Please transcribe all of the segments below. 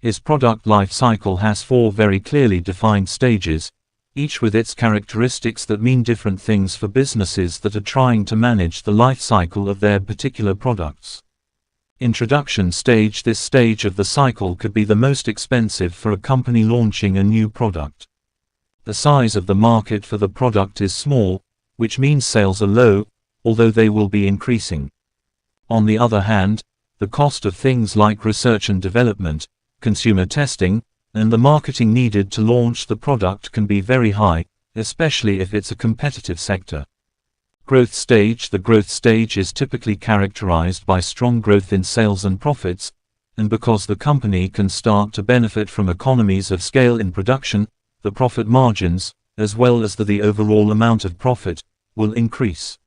His product life cycle has 4 very clearly defined stages, each with its characteristics that mean different things for businesses that are trying to manage the life cycle of their particular products. Introduction stage. This stage of the cycle could be the most expensive for a company launching a new product. The size of the market for the product is small, which means sales are low, although they will be increasing. On the other hand, the cost of things like research and development, consumer testing, and the marketing needed to launch the product can be very high, especially if it's a competitive sector. Growth stage. The growth stage is typically characterized by strong growth in sales and profits, and because the company can start to benefit from economies of scale in production, the profit margins, as well as the overall amount of profit, will increase.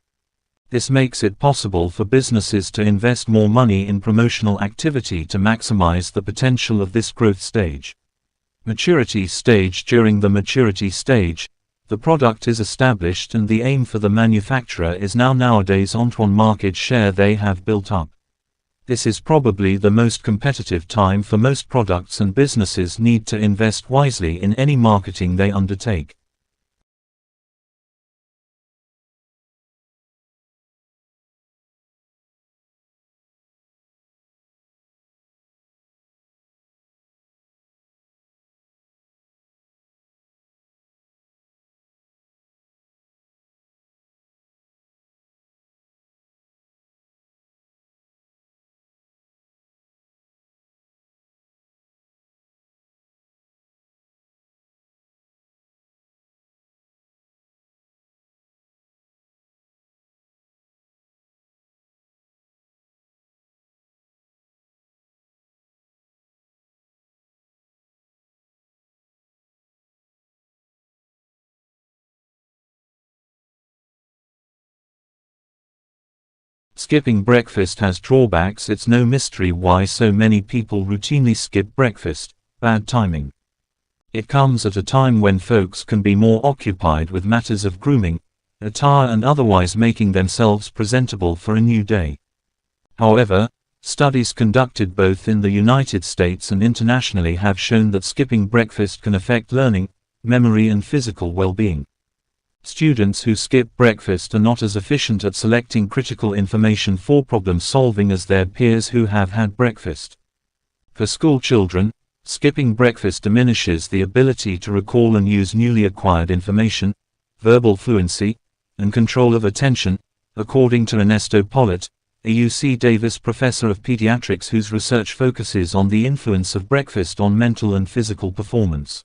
This makes it possible for businesses to invest more money in promotional activity to maximize the potential of this growth stage. Maturity stage. During the maturity stage, the product is established and the aim for the manufacturer is nowadays on market share they have built up. This is probably the most competitive time for most products, and businesses need to invest wisely in any marketing they undertake. Skipping breakfast has drawbacks. It's no mystery why so many people routinely skip breakfast. Bad timing. It comes at a time when folks can be more occupied with matters of grooming, attire, and otherwise making themselves presentable for a new day. However, studies conducted both in the United States and internationally have shown that skipping breakfast can affect learning, memory, and physical well-being. Students who skip breakfast are not as efficient at selecting critical information for problem solving as their peers who have had breakfast. For school children, skipping breakfast diminishes the ability to recall and use newly acquired information, verbal fluency, and control of attention, according to Ernesto Pollitt, a UC Davis professor of pediatrics whose research focuses on the influence of breakfast on mental and physical performance.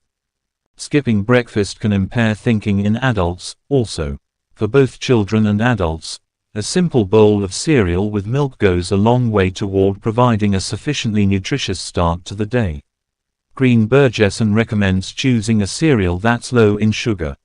Skipping breakfast can impair thinking in adults, also. For both children and adults, a simple bowl of cereal with milk goes a long way toward providing a sufficiently nutritious start to the day. Green Burgesson recommends choosing a cereal that's low in sugar.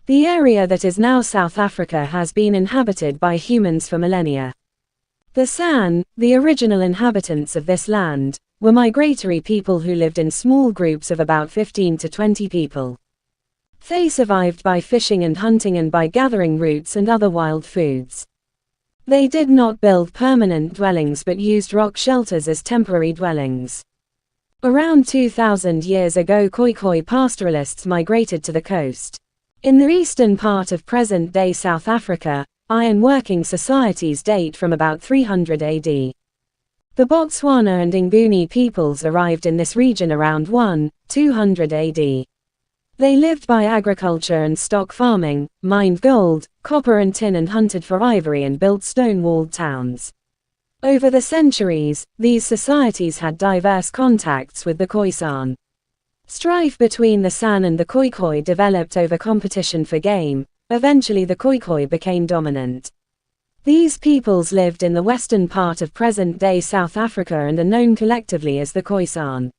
The area that is now South Africa has been inhabited by humans for millennia. The San, the original inhabitants of this land, were migratory people who lived in small groups of about 15 to 20 people. They survived by fishing and hunting and by gathering roots and other wild foods. They did not build permanent dwellings but used rock shelters as temporary dwellings. Around 2,000 years ago, Khoikhoi pastoralists migrated to the coast. In the eastern part of present-day South Africa, iron-working societies date from about 300 AD. The Botswana and Nguni peoples arrived in this region around 200 AD. They lived by agriculture and stock farming, mined gold, copper and tin, and hunted for ivory and built stone-walled towns. Over the centuries, these societies had diverse contacts with the Khoisan. Strife between the San and the Khoikhoi developed over competition for game. Eventually the Khoikhoi became dominant. These peoples lived in the western part of present-day South Africa and are known collectively as the Khoisan.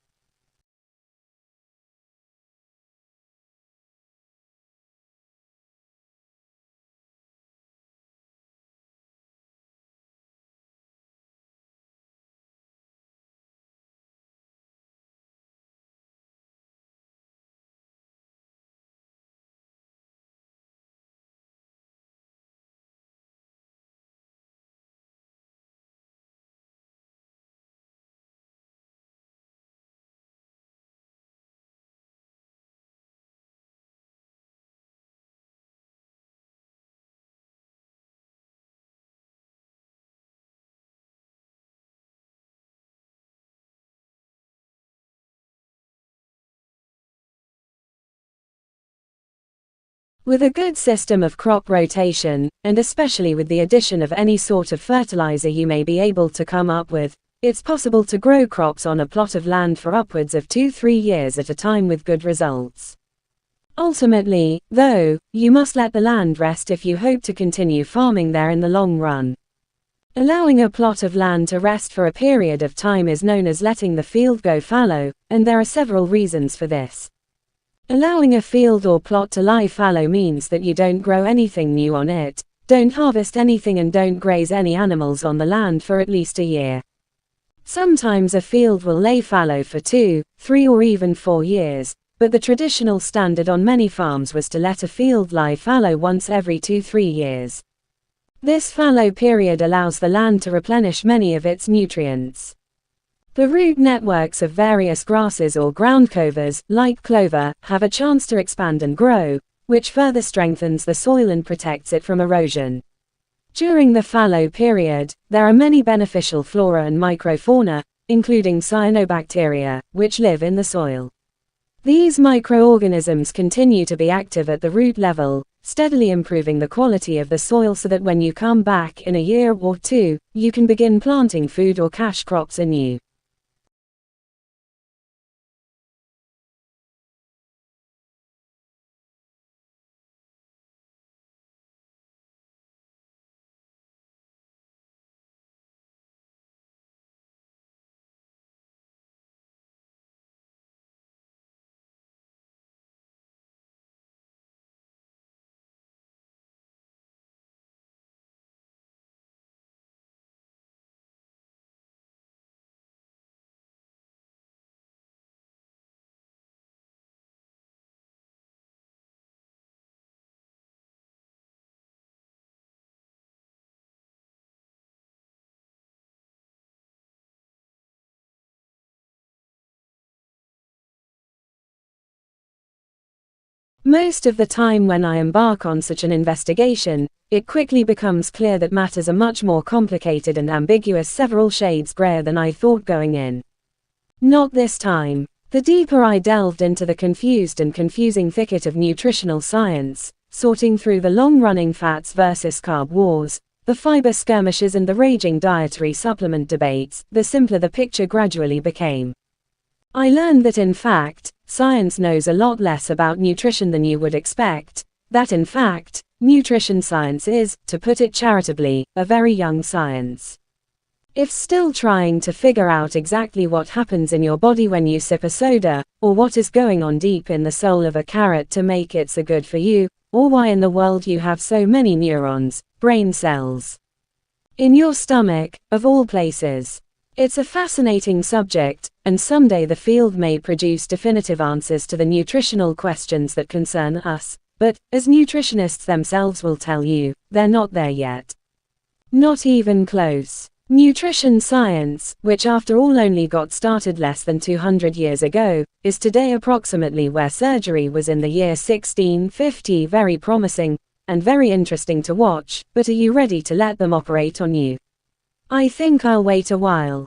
With a good system of crop rotation, and especially with the addition of any sort of fertilizer you may be able to come up with, it's possible to grow crops on a plot of land for upwards of 2-3 years at a time with good results. Ultimately, though, you must let the land rest if you hope to continue farming there in the long run. Allowing a plot of land to rest for a period of time is known as letting the field go fallow, and there are several reasons for this. Allowing a field or plot to lie fallow means that you don't grow anything new on it, don't harvest anything and don't graze any animals on the land for at least a year. Sometimes a field will lay fallow for 2, 3 or even 4 years, but the traditional standard on many farms was to let a field lie fallow once every 2-3 years. This fallow period allows the land to replenish many of its nutrients. The root networks of various grasses or ground covers, like clover, have a chance to expand and grow, which further strengthens the soil and protects it from erosion. During the fallow period, there are many beneficial flora and microfauna, including cyanobacteria, which live in the soil. These microorganisms continue to be active at the root level, steadily improving the quality of the soil so that when you come back in a year or 2, you can begin planting food or cash crops anew. Most of the time when I embark on such an investigation, it quickly becomes clear that matters are much more complicated and ambiguous, several shades grayer than I thought going in. Not this time. The deeper I delved into the confused and confusing thicket of nutritional science, sorting through the long-running fats versus carb wars, the fiber skirmishes and the raging dietary supplement debates, the simpler the picture gradually became. I learned that in fact, science knows a lot less about nutrition than you would expect, that in fact, nutrition science is, to put it charitably, a very young science. It's still trying to figure out exactly what happens in your body when you sip a soda, or what is going on deep in the soul of a carrot to make it so good for you, or why in the world you have so many neurons, brain cells, in your stomach, of all places. It's a fascinating subject, and someday the field may produce definitive answers to the nutritional questions that concern us, but, as nutritionists themselves will tell you, they're not there yet. Not even close. Nutrition science, which after all only got started less than 200 years ago, is today approximately where surgery was in the year 1650. Very promising, and very interesting to watch, but are you ready to let them operate on you? I think I'll wait a while.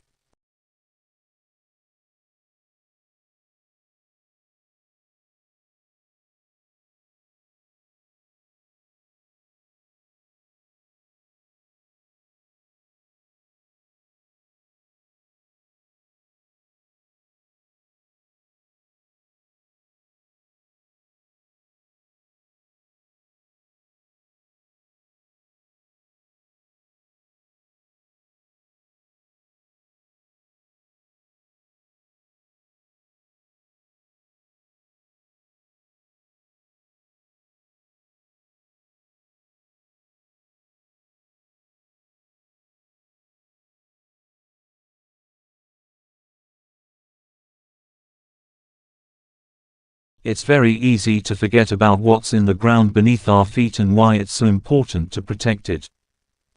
It's very easy to forget about what's in the ground beneath our feet and why it's so important to protect it.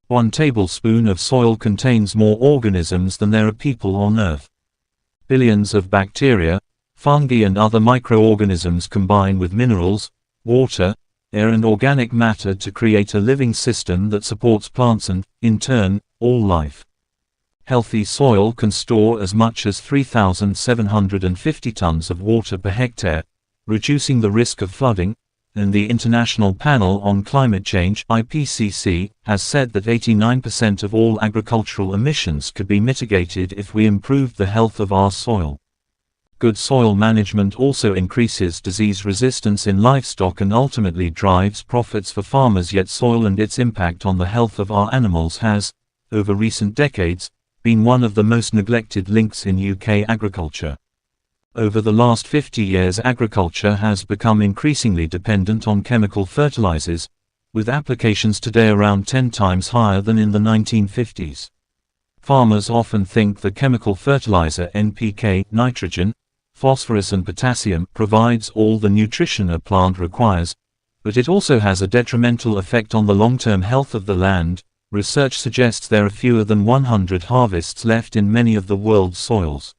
1 tablespoon of soil contains more organisms than there are people on Earth. Billions of bacteria, fungi and other microorganisms combine with minerals, water, air and organic matter to create a living system that supports plants and, in turn, all life. Healthy soil can store as much as 3,750 tons of water per hectare, reducing the risk of flooding, and the International Panel on Climate Change (IPCC) has said that 89% of all agricultural emissions could be mitigated if we improved the health of our soil. Good soil management also increases disease resistance in livestock and ultimately drives profits for farmers, yet soil and its impact on the health of our animals has, over recent decades, been one of the most neglected links in UK agriculture. Over the last 50 years, agriculture has become increasingly dependent on chemical fertilizers, with applications today around 10 times higher than in the 1950s. Farmers often think the chemical fertilizer NPK, nitrogen, phosphorus and potassium provides all the nutrition a plant requires, but it also has a detrimental effect on the long-term health of the land. Research suggests there are fewer than 100 harvests left in many of the world's soils.